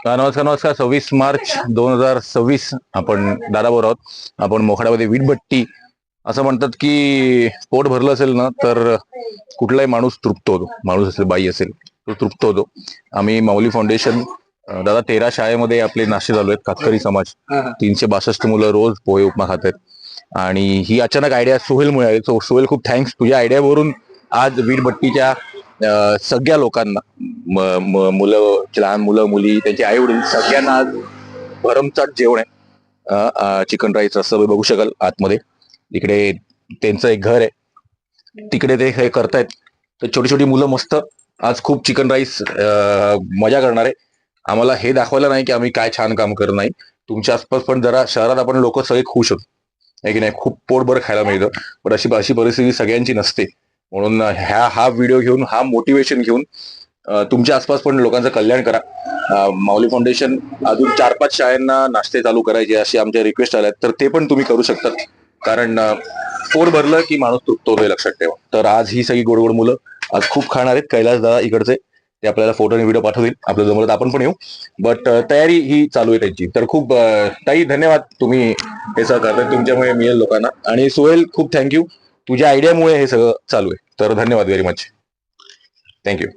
नमस्कार नमस्कार. 26 मार्च 2026 आपण दादाबरोबर आहोत. आपण मोखाड्यामध्ये वीटभट्टी. असं म्हणतात की पोट भरलं असेल ना तर कुठलाही माणूस तृप्त होतो. माणूस असेल बाई असेल तो तृप्त होतो. आम्ही माऊली फाउंडेशन दादा 13 शाळेमध्ये आपले नाश्ते चालू आहेत. कातकरी समाज 362 मुलं रोज पोहे उपमा खात आहेत. आणि ही अचानक आयडिया सोहेलमुळे आली. सोहेल खूप थँक्स. तुझ्या आयडियावरून आज वीटभट्टीच्या सगळ्या लोकांना मुलं, लहान मुलं मुली, त्यांचे आई वडील सगळ्यांना आज भरमसाठ जेवण आहे. चिकन राईस रस्सा बघू शकाल आतमध्ये. इकडे त्यांचं एक घर आहे, तिकडे ते हे करतायत. तर छोटी छोटी मुलं मस्त आज खूप चिकन राईस मजा करणार आहे. आम्हाला हे दाखवायला नाही की आम्ही काय छान काम करत नाही. तुमच्या आसपास पण जरा शहरात आपण लोक सगळे खुश होतो आहे की नाही. खूप पोटभर खायला मिळतं. पण अशी अशी परिस्थिती सगळ्यांची नसते. म्हणून हा व्हिडिओ घेऊन, हा मोटिवेशन घेऊन तुमच्या आसपास पण लोकांचं कल्याण करा. माऊली फाउंडेशन अजून 4-5 शाळांना नाश्ते चालू करायचे अशी आमच्या रिक्वेस्ट आल्यात, तर ते पण तुम्ही करू शकतात. कारण पोट भरलं की माणूस तृप्त होतोय, लक्षात ठेवा. तर आज ही सगळी गोड गोड मुलं आज खूप खाणार आहेत. कैलास दादा इकडचे ते आपल्याला फोटो आणि व्हिडिओ पाठवतील. आपल्या जमलं आपण पण येऊ. बट तयारी ही चालू आहे त्यांची. तर खूप ताई धन्यवाद, तुम्ही हे सगळं करताय. तुमच्यामुळे मिळेल लोकांना. आणि सोहेल खूप थँक्यू, तुझ्या आयडियामुळे हे सगळं चालू आहे. तर धन्यवाद व्हेरी मच. थँक्यू.